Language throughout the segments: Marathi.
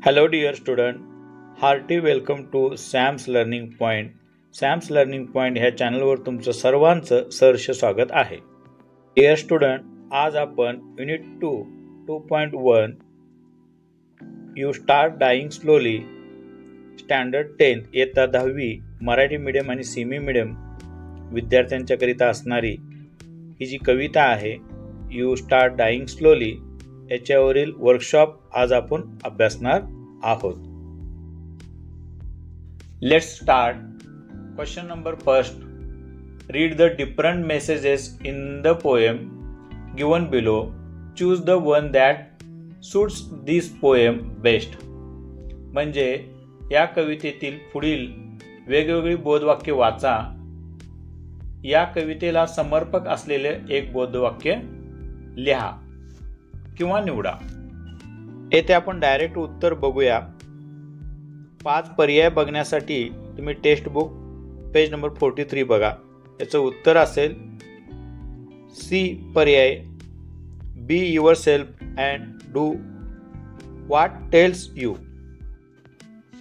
Hello dear student, hearty welcome to Sam's Learning Point. Sam's Learning Point ह्या चॅनलवर तुमचं सर्वांचं सहर्ष स्वागत आहे. Dear student, आज आपण unit 2.1 You Start Dying Slowly standard 10 इयत्ता 10वी मराठी मीडियम आणि सेमी मीडियम विद्यार्थ्यांच्याकरिता असणारी ही जी कविता आहे You Start Dying Slowly याच्यावरील वर्कशॉप आज आपण अभ्यासणार आहोत. Let's start. Question number first. Read the different messages in the poem given below. Choose the one that suits this poem best. म्हणजे या कवितेतील पुढील वेगवेगळी बोधवाक्य वाचा. या कवितेला समर्पक असलेले एक बोधवाक्य लिहा किंवा निवडा. येथे आपण डायरेक्ट उत्तर बघूया. 5 पर्याय बघण्यासाठी तुम्ही टेक्स्ट बुक पेज नंबर 43 बघा. याचं उत्तर असेल सी पर्याय, be your self and do what tells you.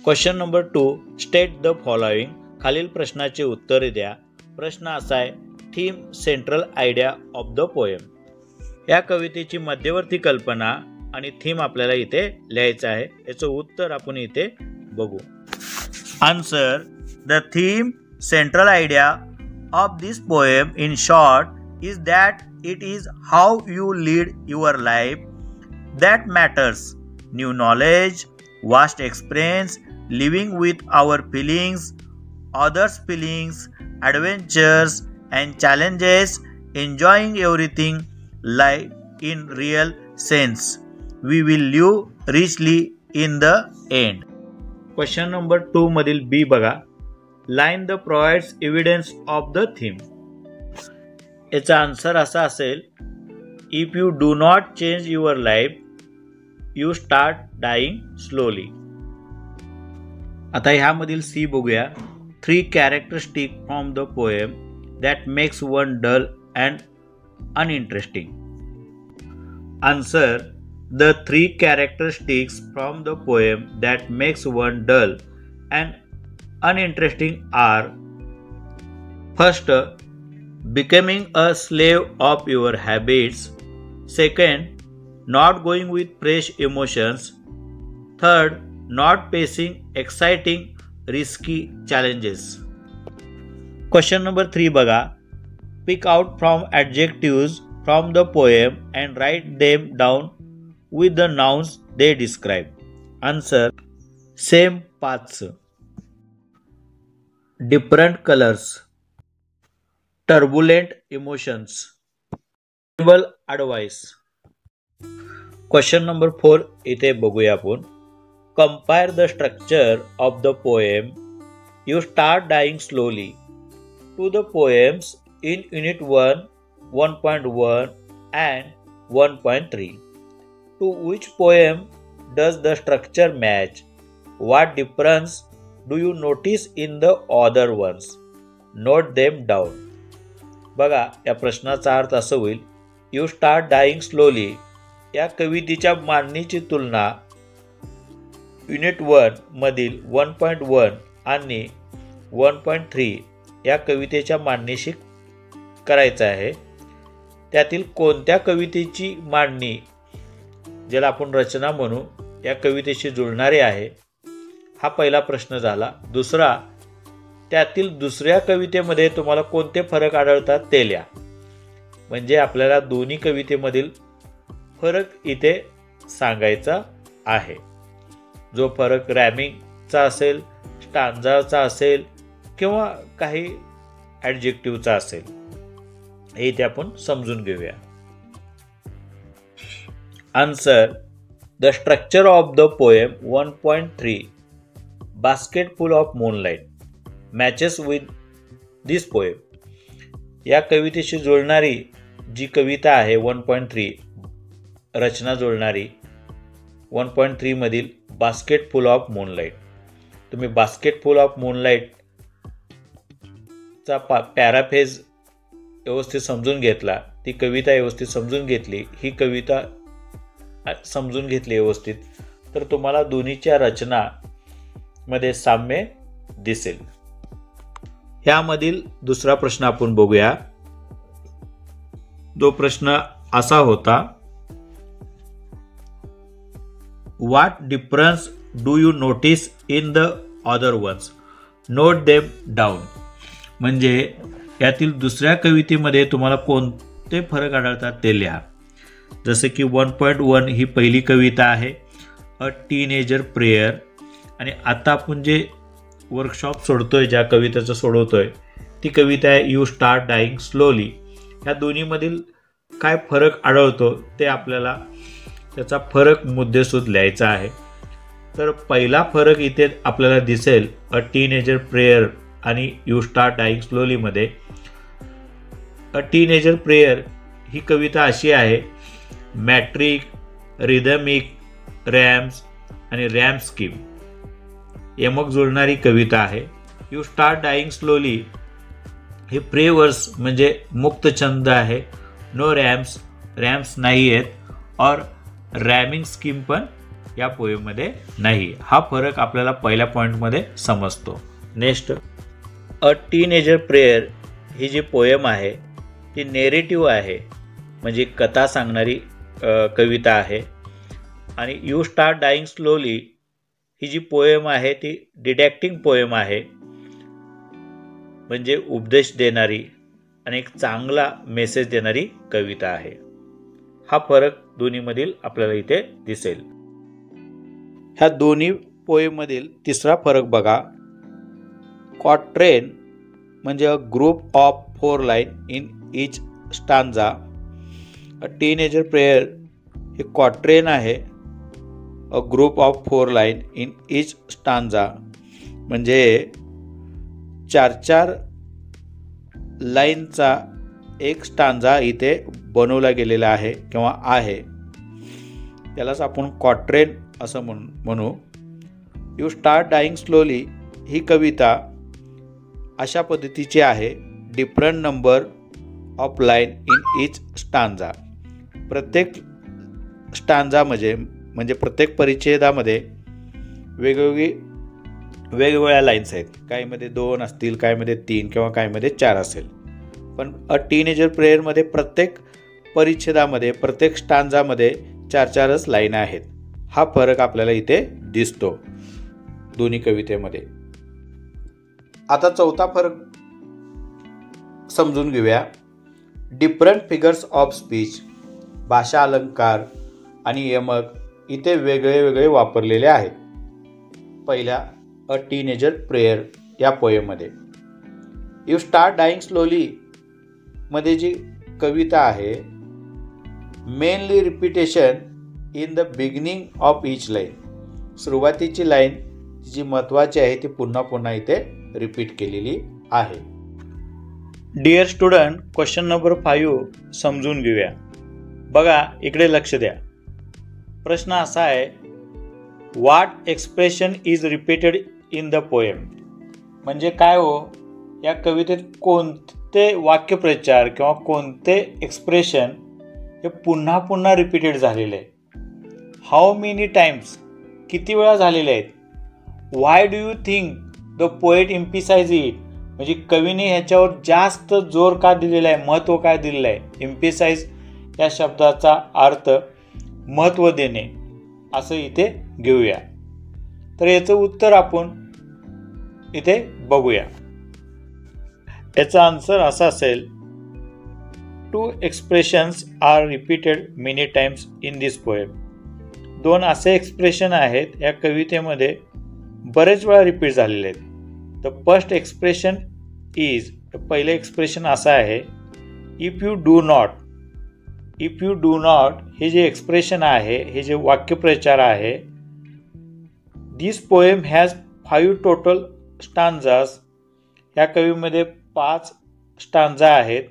Question number 2. State the following. खालील प्रश्नाचे उत्तर द्या. प्रश्न असा आहे, theme central idea of the poem. या कवितेची मध्यवर्ती कल्पना आणि थीम आपल्याला इथे लिहायचं आहे. याचं उत्तर आपण इथे बघू. Answer. The theme central idea of this poem in short is that it is how you lead your life that matters. New knowledge, vast experience, living with our feelings, others feelings, adventures and challenges, enjoying everything life in real sense. We will live richly in the end. Question number 2 मधील B बघा. Line the provides evidence of the theme. याचा आन्सर असा असेल, if you do not change your life, you start dying slowly. आता ह्यामधील C बघूया. 3 characteristics from the poem that makes one dull and uninteresting. Answer. The 3 characteristics from the poem that makes one dull and uninteresting are: first, becoming a slave of your habits. Second, not going with fresh emotions. Third, not facing exciting risky challenges. Question number 3 बघा. Pick out from adjectives from the poem and write them down with the nouns they describe. Answer. Same paths, different colors, turbulent emotions, able advice. Question number 4 इथे बघूया आपण. Compare the structure of the poem You Start Dying Slowly to the poems in Unit 1, 1.1 and 1.3. To which poem does the structure match? What difference do you notice in the other ones? Note them down. बघा, या प्रश्नाचा अर्थ असा होईल, You Start Dying Slowly या कवितेच्या मांडणीची तुलना युनिट 1 मधील 1.1 आणि 1.3 या कवितेच्या मांडणीशी करायचं आहे. त्यातील कोणत्या कवितेची मांडणी, ज्याला आपण रचना म्हणू, या कवितेशी जुळणारे आहे, हा पहिला प्रश्न झाला. दुसरा, त्यातील दुसऱ्या कवितेमध्ये तुम्हाला कोणते फरक आढळतात ते लिहा. म्हणजे आपल्याला दोन्ही कवितेमधील फरक इथे सांगायचा आहे. जो फरक रॅमिंगचा असेल, स्टांजाचा असेल किंवा काही ॲडजेक्टिव्हचा असेल, हे इथे आपण समजून घेऊया. Answer. The structure of the poem 1.3 basket full of moonlight matches with this poem. या कवितेशी जुळणारी जी कविता आहे 1.3 रचना जुळणारी 1.3 मधील बास्केट फुल ऑफ मूनलाईट. तुम्ही बास्केट फुल ऑफ मूनलाईट चा पॅराफेज व्यवस्थित समजून घेतला, ती कविता व्यवस्थित समजून घेतली, ही कविता समजून घेतली व्यवस्थित, तर तुम्हाला दोन्हीच्या रचना मध्ये साम्य दिसेल. ह्यामधील दुसरा प्रश्न आपण बघूया. तो प्रश्न असा होता, what difference do you notice in the other ones, note them down. म्हणजे यातील दुसऱ्या कवितेमध्ये तुम्हाला कोणते फरक आढळतात ते लिहा. जसे की 1.1 ही पहिली कविता आहे, अ टीनेजर प्रेयर. आणि आता आपण जे वर्कशॉप सोडतोय, ज्या कवितेचं सोडवतोय ती कविता आहे यू स्टार्ट डाईंग स्लोली. या दोन्हीमधील काय फरक आढळतो ते आपल्याला त्याचा फरक मुद्देसूद लिहायचा आहे. तर पहिला फरक इथे आपल्याला दिसेल अ टीनेजर प्रेयर आणि यू स्टार्ट डाईंग स्लोलीमध्ये. अ टीनेजर प्रेयर ही कविता अशी आहे, मॅट्रिक, रिदमिक, रॅम्स आणि रॅम स्कीम यमक जुळणारी कविता आहे. यू स्टार्ट डाईंग स्लोली हे प्रेवर्स म्हणजे मुक्त छंद आहे. नो रॅम्स, रॅम्स नाही आहेत, और रॅमिंग स्कीम पण या पोएममध्ये नाही. हा फरक आपल्याला पहिल्या पॉईंटमध्ये समजतो. नेक्स्ट, अ टीनेजर प्रेयर ही जी पोएम आहे ती नेरेटिव्ह आहे, म्हणजे कथा सांगणारी कविता आहे. आणि यू स्टार्ट डाईंग स्लोली ही जी पोएम आहे ती डिडॅक्टिंग पोएम आहे, म्हणजे उपदेश देणारी आणि एक चांगला मेसेज देणारी कविता आहे. हा फरक दोन्हीमधील आपल्याला इथे दिसेल. ह्या दोन्ही पोएममधील तिसरा फरक बघा. क्वाट्रेन म्हणजे a group of 4 line in each stanza. A teenager prayer हे क्वाट्रेन आहे, a group of 4 line in each stanza, म्हणजे 4 लाईनचा एक स्टांजा इथे बनवला गेलेला आहे किंवा आहे. त्यालाच आपण क्वाट्रेन असं म्हणू. यू स्टार्ट डाईंग स्लोली ही कविता अशा पद्धतीची आहे, different number of line in each stanza. प्रत्येक स्टांजा म्हणजे प्रत्येक परिच्छेदामध्ये वेगवेगळ्या लाईन्स आहेत. काहीमध्ये 2 असतील, काहीमध्ये 3 किंवा काहीमध्ये 4 असेल. पण अ टीनेजर प्रेयरमध्ये प्रत्येक परिच्छेदामध्ये, प्रत्येक स्टांजामध्ये 4 लाईन आहेत. हा फरक आपल्याला इथे दिसतो दोन्ही कवितेमध्ये. आता चौथा फरक समजून घेऊया. डिफरंट फिगर्स ऑफ स्पीच, भाषा अलंकार आणि यमक इथे वेगळे वापरलेले आहेत. पहिल्या अ टीनेजर प्रेयर या पोएममध्ये. यू स्टार्ट डाईंग स्लोली मध्ये जी कविता आहे, mainly repetition in the beginning of each line. सुरुवातीची लाईन जी महत्त्वाची आहे ती पुन्हा इथे रिपीट केलेली आहे. डिअर स्टुडंट, क्वेश्चन नंबर 5 समजून घेऊया. बघा, इकडे लक्ष द्या. प्रश्न असा आहे, what expression is repeated in the poem. म्हणजे काय हो, या कवितेत कोणते वाक्यप्रचार किंवा कोणते एक्सप्रेशन हे पुन्हा रिपीटेड झालेले आहे. हाऊ मेनी टाइम्स, किती वेळा झालेले आहेत. Why do you think the poet emphasise it, म्हणजे कवीने ह्याच्यावर जास्त जोर का दिलेला आहे, महत्त्व काय दिलेलं आहे. एम्फिसाइज या शब्दाचा अर्थ महत्त्व देणे असं इथे घेऊया. तर याचं उत्तर आपण इथे बघूया. याचा आन्सर असा असेल, 2 expressions are repeated many times in this poem. 2 असे एक्सप्रेशन आहेत या कवितेमध्ये बरेच वेळा रिपीट झालेले आहेत. द फर्स्ट एक्सप्रेशन इज, पहिले एक्सप्रेशन असं आहे, if you do not. If you do not हे जे एक्सप्रेशन आहे, हे जे वाक्यप्रचार आहे, this poem has 5 total stanzas. या कवीमध्ये 5 स्टांजा आहेत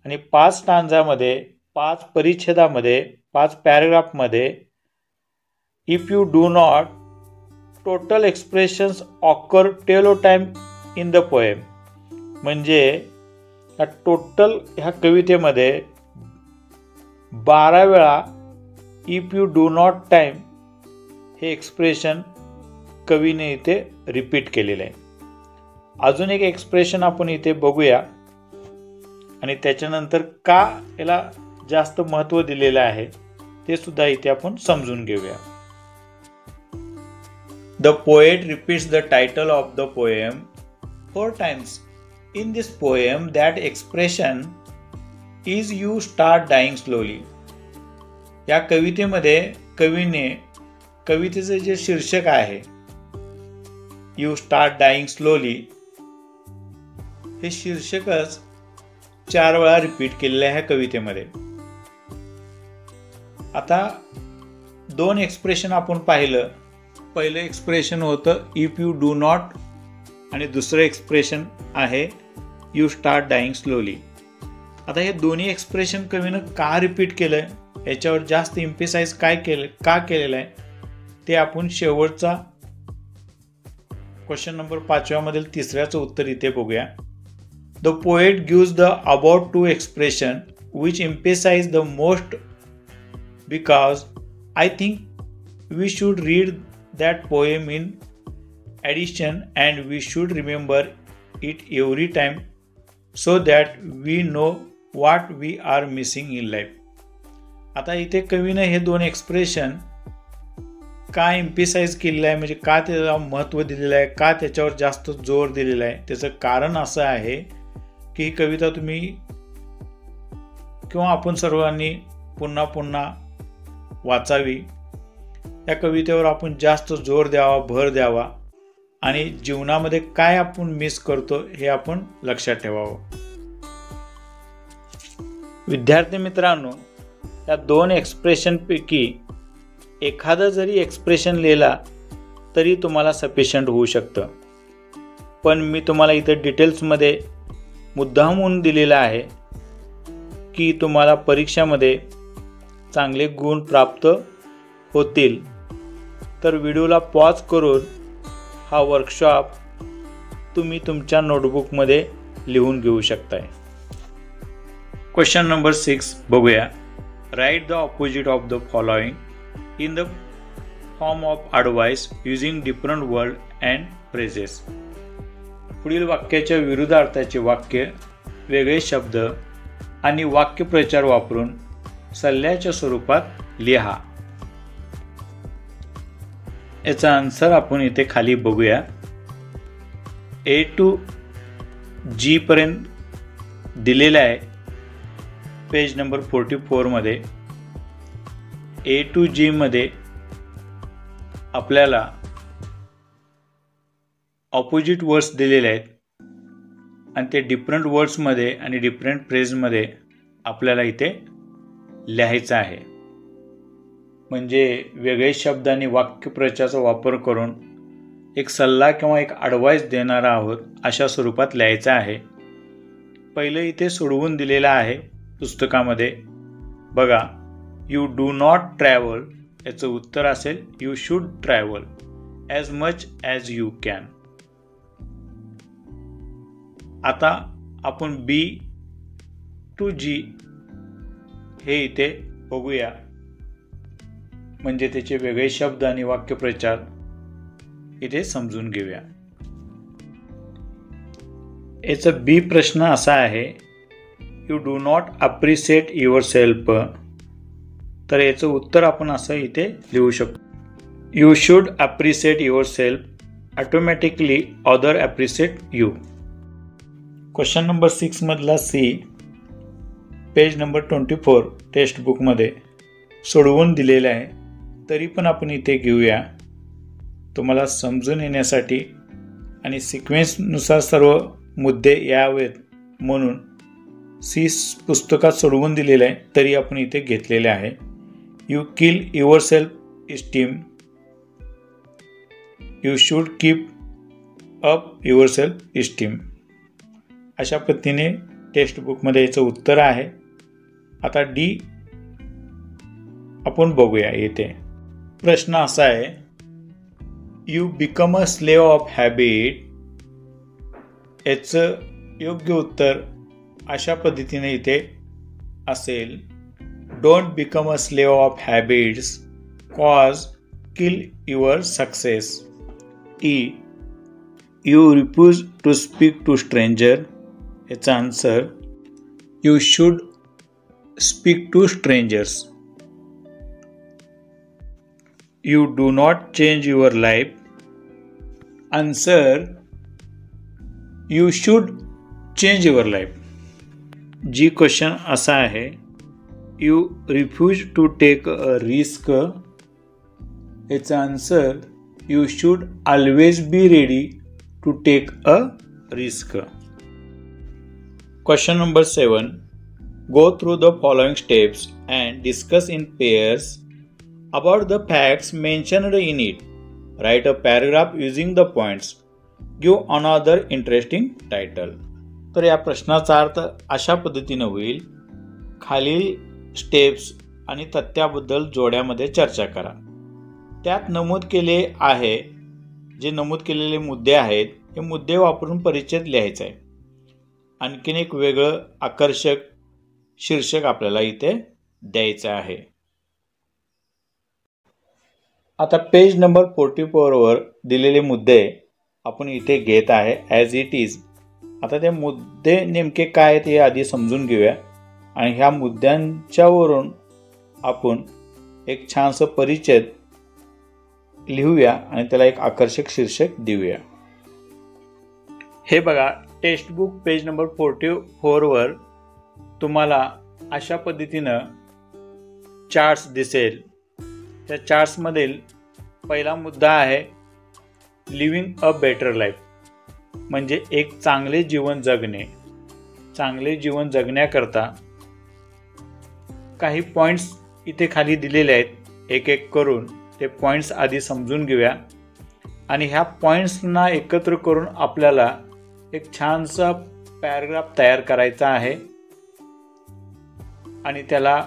आणि 5 स्टांजामध्ये, 5 परिच्छेदामध्ये, 5 पॅराग्राफमध्ये if you do not total expressions occur 12 time in the poem. म्हणजे या टोटल ह्या कवितेमध्ये 12 वेळा if you do not time हे एक्सप्रेशन कवीने इथे रिपीट केलेलं आहे. अजून एक एक्सप्रेशन आपण इथे बघूया आणि त्याच्यानंतर का याला जास्त महत्त्व दिलेलं आहे ते सुद्धा इथे आपण समजून घेऊया. The poet repeats the title of the poem 4 times. In this poem, that expression is you start dying slowly. या कवितेमध्ये कवीने कवितेचे जे शीर्षक आहे यू स्टार्ट डाईंग स्लोली हे शीर्षकच 4 वेळा रिपीट केलेलं आहे कवितेमध्ये. आता 2 एक्सप्रेशन आपण पाहिलं. पहिलं एक्सप्रेशन होतं इफ यू डू नॉट आणि दुसरं एक्सप्रेशन आहे यू स्टार्ट डाईंग स्लोली. आता हे दोन्ही एक्सप्रेशन कवीनं का रिपीट केलंय, याच्यावर जास्त इम्पेसाइज का केलेलं आहे ते आपण शेवटचा क्वेश्चन नंबर 5 मधील 3ऱ्याचं उत्तर इथे बघूया. The poet gives the about 2 expression which emphasise the most because I think we should read that poem in addition and we should remember it every time so that we know what we are missing in life. आता इथे कवीने हे 2 एक्सप्रेशन का एम्फसाइज केलेलं आहे, म्हणजे का त्याला महत्त्व दिलेलं आहे, का त्याच्यावर जास्त जोर दिलेला आहे, त्याचं कारण असं आहे की ही कविता तुम्ही किंवा आपण सर्वांनी पुन्हा पुन्हा वाचावी. या कवितेवर आपण जास्त जोर द्यावा, भर द्यावा आणि जीवनामध्ये काय आपण मिस करतो हे आपण लक्षात ठेवावं. विद्यार्थी मित्रांनो, या 2 एक्सप्रेशनपैकी एखादं जरी एक्सप्रेशन लिहिला तरी तुम्हाला सफिशियंट होऊ शकतं. पण मी तुम्हाला इथं डिटेल्समध्ये मुद्दामून दिलेलं आहे की तुम्हाला परीक्षामध्ये चांगले गुण प्राप्त होतील. तर व्हिडिओला पॉज करून हा वर्कशॉप तुम्ही तुमच्या नोटबुकमध्ये लिहून घेऊ शकताय. क्वेश्चन नंबर 6 बघूया. Write the opposite of the following in the form of advice using different word and phrases. पुढील वाक्याच्या विरुद्धार्थाचे वाक्य, वेगळे शब्द आणि वाक्यप्रचार वापरून सल्ल्याच्या स्वरूपात लिहा. याचा आन्सर आपण इथे खाली बघूया. A to G पर्यंत दिलेला आहे पेज नंबर 44 मध्ये. A to G मध्ये आपल्याला ऑपोजिट वर्ड्स दिलेले आहेत आणि ते डिफरंट वर्ड्समध्ये आणि डिफरंट फ्रेजमध्ये आपल्याला इथे लिहायचं आहे. म्हणजे वेगळे शब्द आणि वाक्यप्रचाराचा वापर करून एक सल्ला किंवा एक ॲडवाइस देणार आहोत अशा स्वरूपात लिहायचं आहे. पहिलं इथे सोडवून दिलेलं आहे पुस्तकामध्ये. बघा, यू डू नॉट ट्रॅव्हल याचं उत्तर असेल you should travel as much as you can. आता आपण B to G हे इथे बघूया, म्हणजे त्याचे वेगळे शब्द आणि वाक्यप्रचार इथे समजून घेऊया. याचा B प्रश्न असा आहे, you do not appreciate your self. तर याचं उत्तर आपण असं इथे लिहू शकतो, you should appreciate your self automatically other appreciate you. Question number 6 मधला C पेज नंबर 24 टेक्स्ट बुकमध्ये सोडवून दिलेलं आहे. तरी पण आपण इथे घेऊया तुम्हाला समजून येण्यासाठी आणि सिक्वेन्सनुसार सर्व मुद्दे यावेत म्हणून. C पुस्तकात सोडवून दिलेलं आहे तरी आपण इथे घेतलेले आहे. You kill your self esteem, you should keep up your self esteem. अशा पद्धतीने टेक्स्ट बुकमध्ये याचं उत्तर आहे. आता D आपण बघूया. येथे प्रश्न असा आहे, you become a slave of habit. याचं योग्य उत्तर अशा पद्धतीने इथे असेल, don't become a slave of habits cause kill your success? E. You refuse to speak to stranger. Its answer, you should speak to strangers. You do not change your life. Answer, you should change your life. जी क्वेश्चन असा आहे, you refuse to take a risk. It's answer, you should always be ready to take a risk. Question number 7. Go through the following steps and discuss in pairs about the facts mentioned in it. Write a paragraph using the points. Give another interesting title. तर या प्रश्नाचा अर्थ अशा पद्धतीने होईल, खालील स्टेप्स आणि तथ्याबद्दल जोड्यामध्ये चर्चा करा. त्यात नमूद केले आहे, जे नमूद केलेले मुद्दे आहेत हे मुद्दे वापरून परिचय लिहायचा आहे. आणखीन एक वेगळं आकर्षक शीर्षक आपल्याला इथे द्यायचं आहे. आता पेज नंबर 44 वर दिलेले मुद्दे आपण इथे घेत आहे ॲज इट इज. आता ते मुद्दे नेमके काय आहेत हे आधी समजून घेऊया आणि ह्या मुद्द्यांच्यावरून आपण एक छानसं परिचय लिहूया आणि त्याला एक आकर्षक शीर्षक देऊया. हे बघा, टेक्स्टबुक पेज नंबर 44 वर तुम्हाला अशा पद्धतीनं चार्ट्स दिसेल. त्या चार्ट्समधील पहिला मुद्दा आहे लिव्हिंग अ बेटर लाईफ, म्हणजे एक चांगले जीवन जगणे. चांगले जीवन जगण्याकरता काही पॉईंट्स इथे खाली दिलेले आहेत. एक एक करून ते पॉईंट्स आधी समजून घेऊया आणि ह्या पॉईंट्सना एकत्र करून आपल्याला एक छानसा पॅराग्राफ तयार करायचा आहे आणि त्याला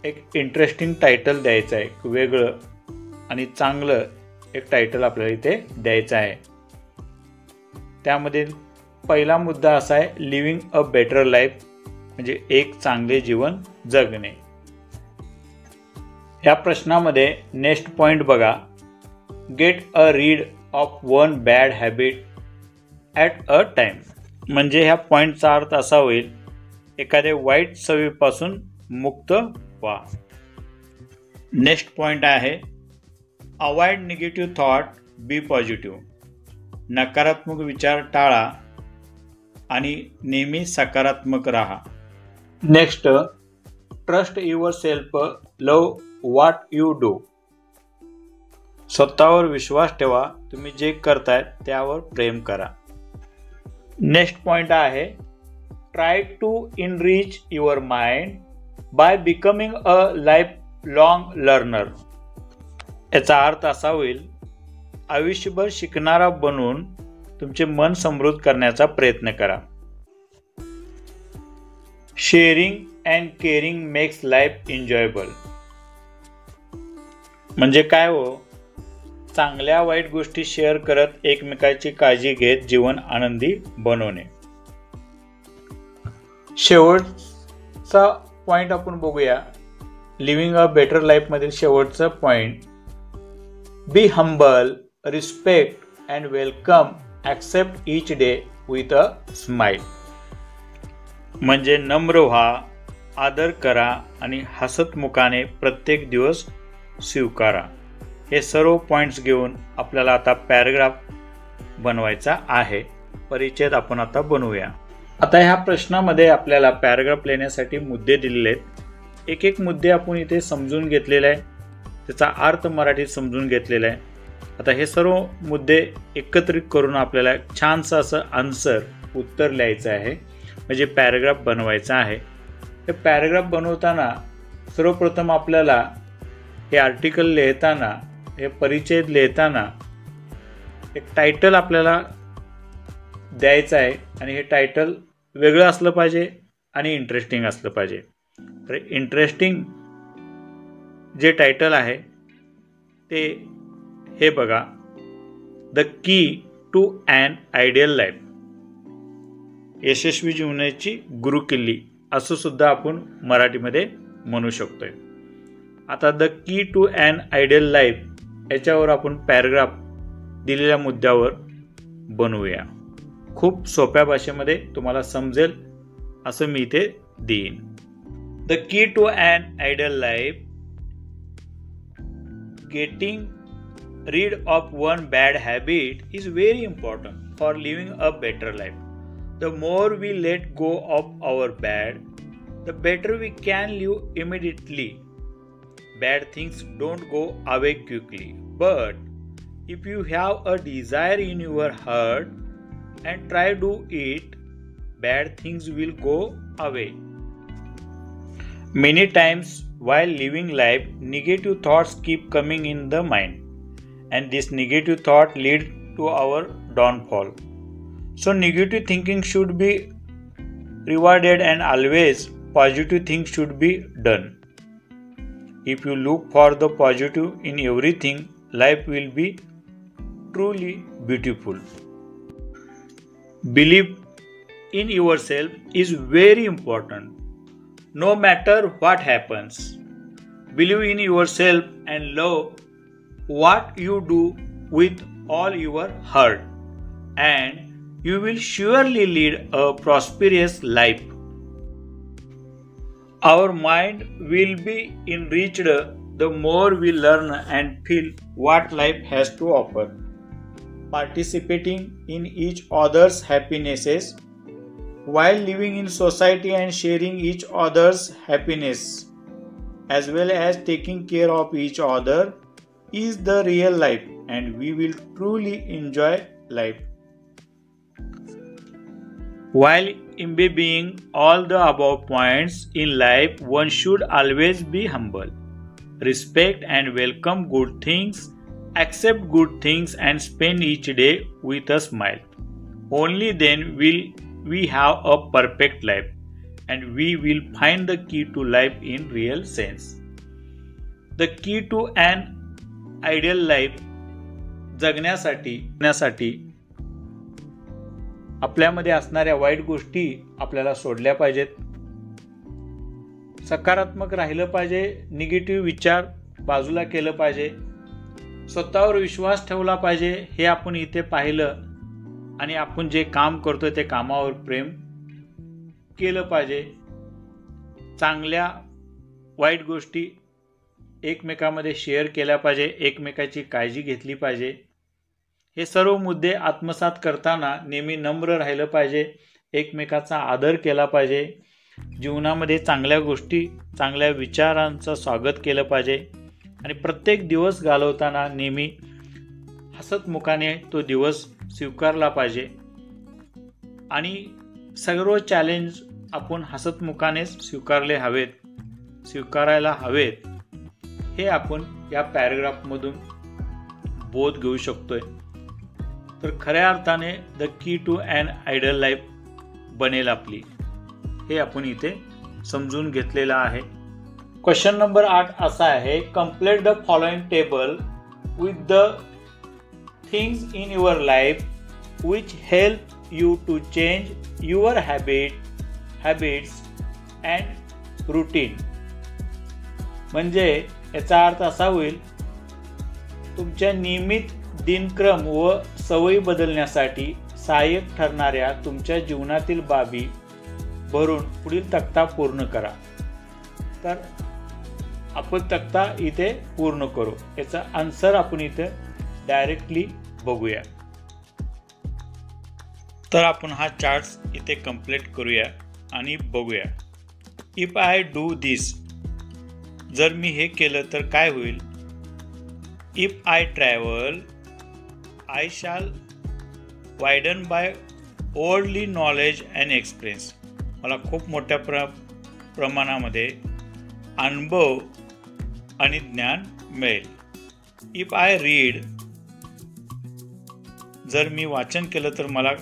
एक इंटरेस्टिंग टायटल द्यायचं आहे. एक वेगळं आणि चांगलं एक टायटल आपल्याला इथे द्यायचं आहे. त्यामध्ये पहिला मुद्दा असा आहे लिव्हिंग अ बेटर लाईफ, म्हणजे एक चांगले जीवन जगणे. या प्रश्नामध्ये नेक्स्ट पॉइंट बघा, get a read of one bad habit at a time. म्हणजे ह्या पॉइंटचा अर्थ असा होईल, एखाद्या वाईट सवयीपासून मुक्त व्हा. नेक्स्ट पॉइंट आहे avoid negative thought, be positive. नकारात्मक विचार टाळा आणि नेहमी सकारात्मक राहा. Next, trust yourself, love what you do. स्वतःवर विश्वास ठेवा, तुम्ही जे करताय त्यावर प्रेम करा. नेक्स्ट पॉइंट आहे try to enrich your mind by becoming a lifelong learner. याचा अर्थ असा होईल, आयुष्यभर शिकणारा बनून तुमचे मन समृद्ध करण्याचा प्रयत्न करा. Sharing and caring makes life enjoyable. म्हणजे काय हो, चांगल्या वाईट गोष्टी शेअर करत एकमेकाची काळजी घेत जीवन आनंदी बनवणे. शेवटचा पॉइंट आपण बघूया, लिव्हिंग अ बेटर लाईफ मधील शेवटचा point, B humble, respect and welcome, accept each day with a smile. म्हणजे नम्र व्हा, आदर करा आणि हसतमुखाने प्रत्येक दिवस स्वीकारा. हे सर्व पॉइंट्स घेऊन आपल्याला आता पॅराग्राफ बनवायचा आहे. परिचय आपण आता बनवूया. आता ह्या प्रश्नामध्ये आपल्याला पॅराग्राफ लिहिण्यासाठी मुद्दे दिलेले आहेत. एक एक मुद्दे आपण इथे समजून घेतलेले आहे, त्याचा अर्थ मराठीत समजून घेतलेला आहे. आता हे सर्व मुद्दे एकत्रित करून आपल्याला छानसं असं आन्सर, उत्तर लिहायचं आहे, म्हणजे पॅराग्राफ बनवायचा आहे. हे पॅराग्राफ बनवताना सर्वप्रथम आपल्याला हे आर्टिकल लिहिताना, हे परिचय लिहिताना एक टायटल आपल्याला द्यायचं आहे आणि हे टायटल वेगळं असलं पाहिजे आणि इंटरेस्टिंग असलं पाहिजे. तर इंटरेस्टिंग जे टायटल आहे ते हे बघा, the key to an ideal life, यशस्वी जीवनाची गुरुकिल्ली असं सुद्धा आपण मराठीमध्ये म्हणू शकतोय. आता the key to an ideal life याच्यावर आपण पॅराग्राफ दिलेल्या मुद्द्यावर बनवूया. खूप सोप्या भाषेमध्ये तुम्हाला समजेल असं मी इथे देईन. The key to an ideal life. Getting rid of one bad habit is very important for living a better life. The more we let go of our bad, the better we can live immediately. Bad things don't go away quickly, but if you have a desire in your heart and try to do it, bad things will go away. Many times while living life, negative thoughts keep coming in the mind. And this negative thought lead to our downfall. So negative thinking should be rewarded and always positive things should be done. If you look for the positive in everything, life will be truly beautiful. Believe in yourself is very important. No matter what happens, believe in yourself and love what you do with all your heart, and you will surely lead a prosperous life. Our mind will be enriched the more we learn and feel what life has to offer. Participating in each other's happinesses while living in society and sharing each other's happiness as well as taking care of each other is the real life, and we will truly enjoy life. While imbibing all the above points in life, one should always be humble, respect and welcome good things, accept good things and spend each day with a smile. Only then will we have a perfect life, and we will find the key to life in real sense. The key to an ideal life जगण्यासाठी आपल्यामध्ये असणाऱ्या वाईट गोष्टी आपल्याला सोडल्या पाहिजेत. सकारात्मक राहिलं पाहिजे. निगेटिव्ह विचार बाजूला केलं पाहिजे. स्वतःवर विश्वास ठेवला पाहिजे. हे आपण इथे पाहिलं. आणि आपण जे काम करतोय ते कामावर प्रेम केलं पाहिजे. चांगल्या वाईट गोष्टी एकमेकांमध्ये शेअर केल्या पाहिजे. एकमेकाची काळजी घेतली पाहिजे. हे सर्व मुद्दे आत्मसात करताना नेहमी नम्र राहिलं पाहिजे. एकमेकाचा आदर केला पाहिजे. जीवनामध्ये चांगल्या गोष्टी चांगल्या विचारांचं स्वागत केलं पाहिजे. आणि प्रत्येक दिवस घालवताना नेहमी हसतमुखाने तो दिवस स्वीकारला पाहिजे. आणि सर्व चॅलेंज आपण हसतमुखाने स्वीकारायला हवेत. हे आपण या पॅराग्राफमधून बोध घेऊ शकतोय. तर खऱ्या अर्थाने the key to an ideal life बनेल आपली. हे आपण इथे समजून घेतलेलं आहे. क्वेश्चन नंबर 8 असा आहे. Complete the following table with the things in your life which help you to change your habits and routine. म्हणजे याचा अर्थ असा होईल, तुमच्या नियमित दिनक्रम व सवयी बदलण्यासाठी सहाय्यक ठरणाऱ्या तुमच्या जीवनातील बाबी भरून पुढील तक्ता पूर्ण करा. तर आपण तक्ता इथे पूर्ण करू. याचा आन्सर आपण इथे डायरेक्टली बघूया. तर आपण हा चार्ट इथे कंप्लीट करूया आणि बघूया. इफ आय डू दिस, जर मी हे केलं तर काय होईल. If I travel, I shall widen by worldly knowledge and experience. मला खूप मोठ्या प्रमाणामध्ये अनुभव आणि ज्ञान मिळेल. इफ आय रीड, जर मी वाचन केलं तर मला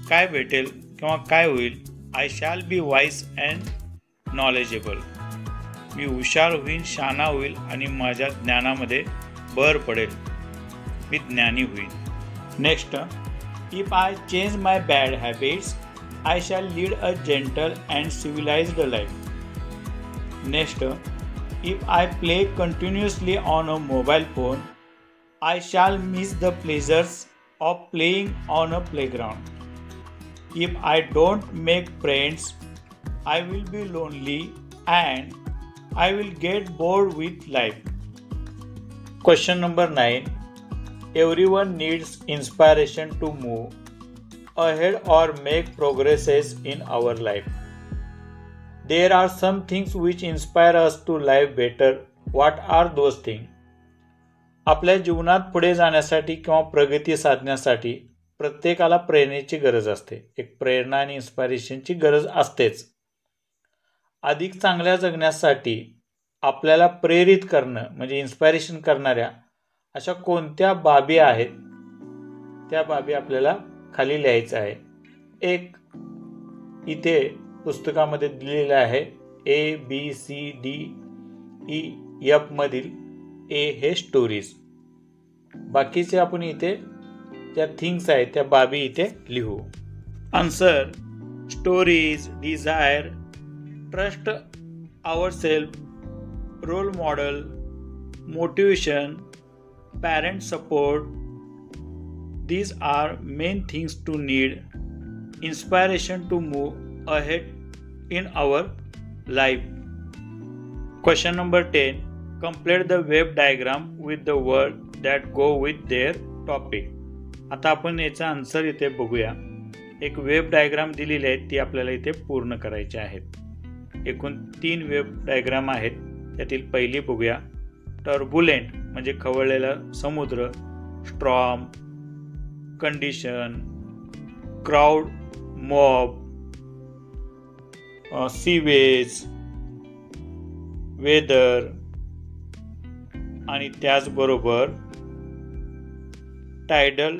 काय भेटेल किंवा काय होईल. I shall be wise and knowledgeable. मी हुशार होईन, शहाणा होईल आणि माझ्या ज्ञानामध्ये भर पडेल. मी ज्ञानी होईन. Next, if I change my bad habits, I shall lead a gentle and civilised life. Next, if I play continuously on a mobile phone, I shall miss the pleasures of playing on a playground. If I don't make friends, I will be lonely and I will get bored with life. Question number 9. Everyone needs inspiration to move ahead or make progresses in our life. There are some things which inspire us to live better. What are those things? आपल्या जीवनात पुढे जाण्यासाठी किंवा प्रगती साधण्यासाठी प्रत्येकाला प्रेरणेची गरज असते. एक प्रेरणा आणि इन्स्पिरेशनची गरज असतेच. अधिक चांगल्या जगण्यासाठी आपल्याला प्रेरित करणं म्हणजे इन्स्पिरेशन करणाऱ्या अशा कोणत्या बाबी आहेत, त्या बाबी आपल्याला खाली लिहायचं आहे. एक इथे पुस्तकामध्ये दिलेलं आहे. ABCDEF मधील A हे स्टोरीज, बाकीचे आपण इथे त्या थिंग्स आहेत त्या बाबी इथे लिहू. Answer: stories, desire, trust ourselves, role model, motivation, parent support. These are main things to need inspiration to move ahead in our life. Question number 10. Complete the web diagram with the word that go with their topic. आता आपण याचा आन्सर इथे बघूया. एक वेब डायग्राम दिलेली आहे, ती आपल्याला इथे पूर्ण करायची आहेत. एकूण 3 वेब डायग्राम आहेत. त्यातील पहिली बघूया. टर्बुलेंट म्हणजे खवळलेला समुद्र, storm, condition, crowd, mob, sewage, weather आणि त्याचबरोबर टायडल,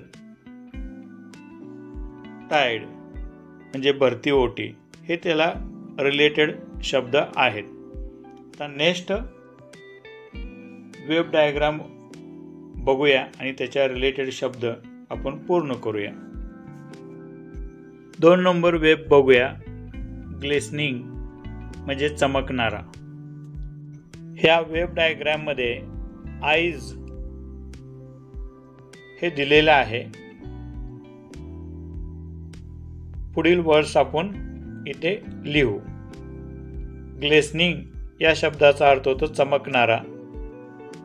टाइड म्हणजे भरती ओटी, हे त्याला रिलेटेड शब्द आहेत. आता नेक्स्ट वेब डायग्राम बघूया आणि त्याच्या रिलेटेड शब्द आपण पूर्ण करूया. 2 नंबर वेब बघूया. ग्लिसनिंग म्हणजे चमकणारा. ह्या वेब डायग्राम मध्ये आईज हे दिलेलं आहे. पुढील वर्ड्स आपण इथे लिहू. ग्लिसनिंग या शब्दाचा अर्थ होतो चमकणारा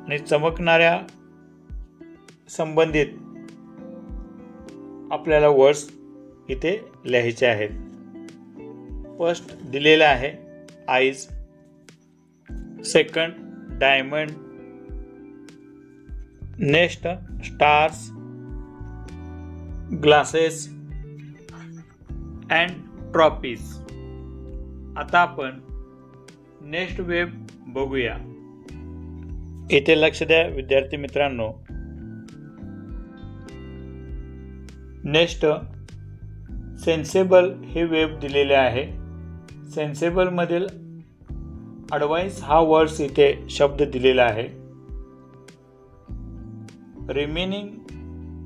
आणि चमकणाऱ्या संबंधित आपल्याला वर्ड्स इथे लिहायचे आहेत. फर्स्ट दिलेला आहे eyes, second diamond, next stars, glasses and trophies. आता आपण नेक्स्ट वेब बघूया. इथे लक्ष द्या विद्यार्थी मित्रांनो. नेक्स्ट सेन्सेबल हे वेब दिलेले आहे. सेन्सेबल मधील ॲडवाइस हा वर्ड्स इथे शब्द दिलेला आहे. रिमेनिंग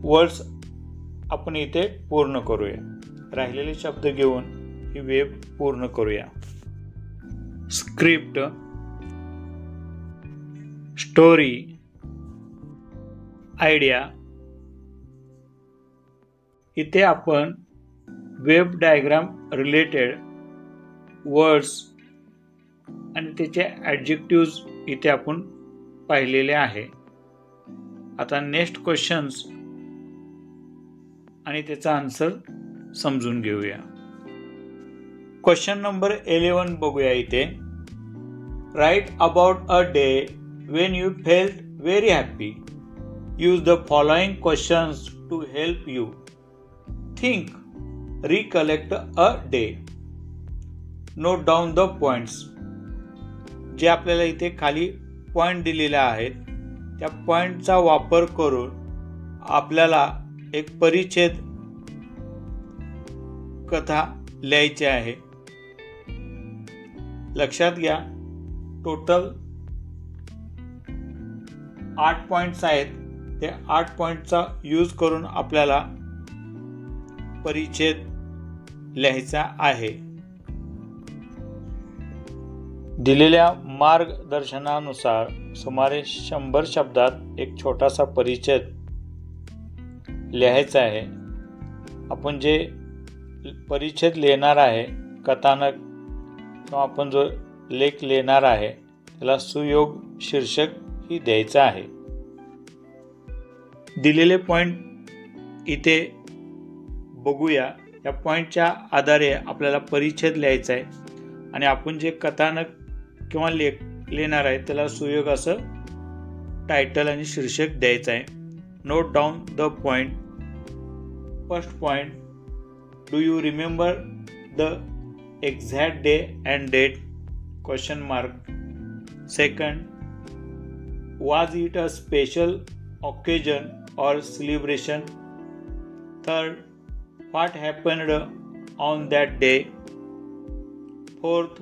वर्ड्स आपण इथे पूर्ण करूया. राहिलेले शब्द घेऊन ही वेब पूर्ण करूया. Script, story, idea. इथे आपण वेब डायग्राम रिलेटेड वर्ड्स आणि त्याचे ॲडजेक्टिव्ज इथे आपण पाहिलेले आहे. आता नेक्स्ट क्वेश्चन्स आणि त्याचा आन्सर समजून घेऊया. क्वेश्चन नंबर 11 बघूया इथे. Write about a day when you felt very happy. Use the following questions to help you think. Recollect a day. Note down the points. जे आपल्याला इथे खाली पॉइंट दिलेले आहेत त्या पॉइंटचा वापर करून आपल्याला एक परिच्छेद कथा लिहायची आहे. लक्षात घ्या, टोटल 8 पॉइंट्स आहेत. ते 8 पॉइंटचा यूज करून आपल्याला परिच्छेद लिहायचा आहे. दिलेल्या मार्गदर्शनानुसार सुमारे 100 शब्दात एक छोटासा परिच्छेद लिहायचा आहे. आपण जे परिच्छेद लिहिणार आहे, कथानक किंवा आपण जो लेख लिहिणार आहे त्याला सुयोग शीर्षक ही द्यायचं आहे. दिलेले पॉईंट इथे बघूया. या पॉईंटच्या आधारे आपल्याला परिच्छेद लिहायचा आहे आणि आपण जे कथानक किंवा लेख लिहिणार आहे त्याला सुयोग असं टायटल आणि शीर्षक द्यायचं आहे. Note down the point. First point, do you remember the exact day and date? Question mark. Second, was it a special occasion or celebration? Third, what happened on that day? Fourth,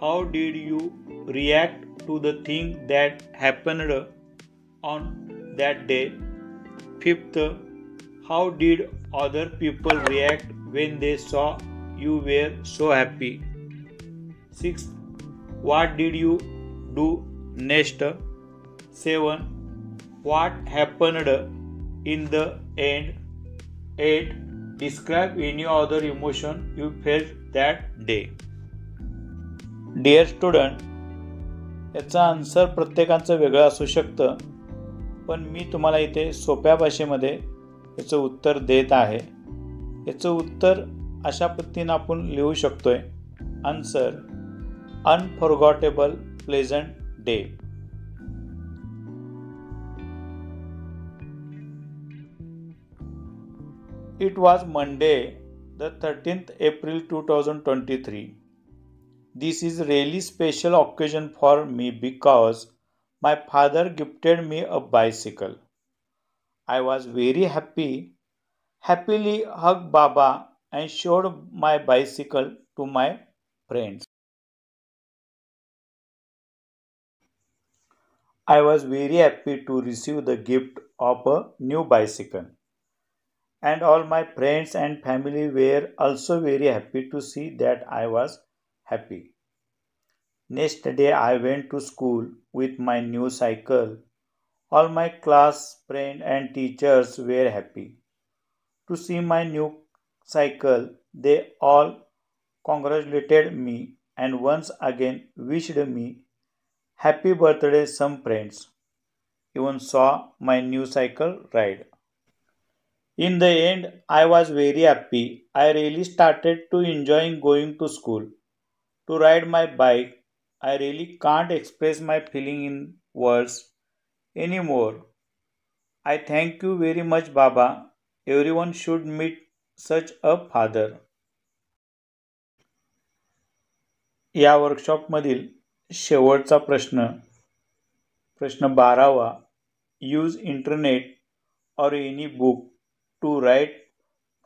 how did you react to the thing that happened on that day? Fifth, how did other people react when they saw you were so happy? Sixth, what did you do next? 7, what happened in the end? 8, describe any other emotion you felt that day. Dear student, याचा आन्सर प्रत्येकाचं वेगळं असू शकतं, पण मी तुम्हाला इथे सोप्या भाषेमध्ये याचं उत्तर देत आहे. याचं उत्तर अशा पद्धतीनं आपण लिहू शकतोय. Answer, unforgettable pleasant day. It was Monday, the 13th April 2023. This is really special occasion for me because my father gifted me a bicycle. I was very happily hugged Baba and showed my bicycle to my friends. I was very happy to receive the gift of a new bicycle. And all my friends and family were also very happy to see that I was happy. Next day I went to school with my new cycle. All my class, friends and teachers were happy to see my new cycle. They all congratulated me and once again wished me happy birthday. Some friends even saw my new cycle ride. In the end, I was very happy. I really started to enjoying going to school to ride my bike. I really can't express my feeling in words anymore. I thank you very much, Baba. Everyone should meet such a father. या वर्कशॉपमधील शेवटचा प्रश्न 12वा. Use internet or any book to write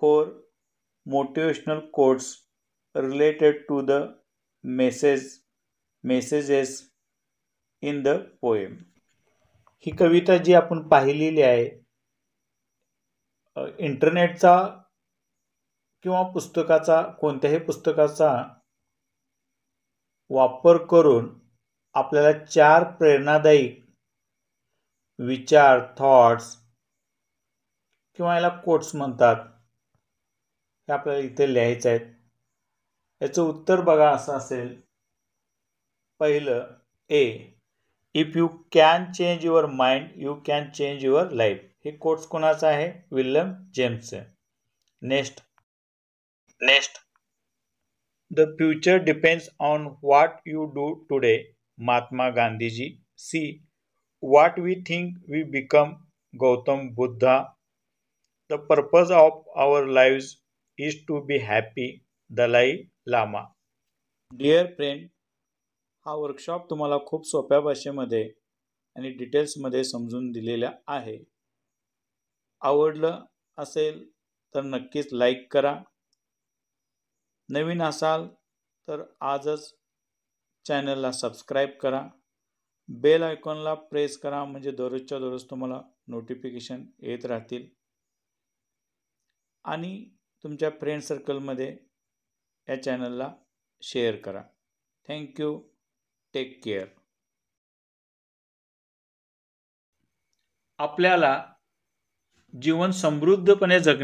4 motivational quotes related to the messages in the poem. ही कविता जी आपण पाहिलेली आहे इंटरनेटचा किंवा पुस्तकाचा, कोणत्याही पुस्तकाचा वापर करून आपल्याला 4 प्रेरणादायी विचार, थॉट्स किंवा याला कोट्स म्हणतात, हे आपल्याला इथे लिहायचं आहेत. याचं उत्तर बघा असं असेल. पहिलं, A, if you can change your mind you can change your life. हे कोट्स कोणाचं आहे? विल्यम जेम्सचे. Next, the future depends on what you do today. Mahatma Gandhiji. See, what we think we become. Gautam Buddha. The purpose of our lives is to be happy. Dalai Lama. Dear friend, हा वर्कशॉप तुम्हाला खूप सोप्या भाषेमध्ये आणि डिटेल्समध्ये समजून दिलेला आहे. आवडलं असेल तर नक्कीच लाईक करा. नवीन असाल तर आजच चॅनलला सबस्क्राईब करा. बेल आयकॉनला प्रेस करा म्हणजे दररोजच्या दररोज तुम्हाला नोटिफिकेशन येत राहतील. आणि तुमच्या फ्रेंड सर्कलमध्ये या चॅनलला शेअर करा. थँक्यू. Take care. आपल्याला जीवन समृद्धपणे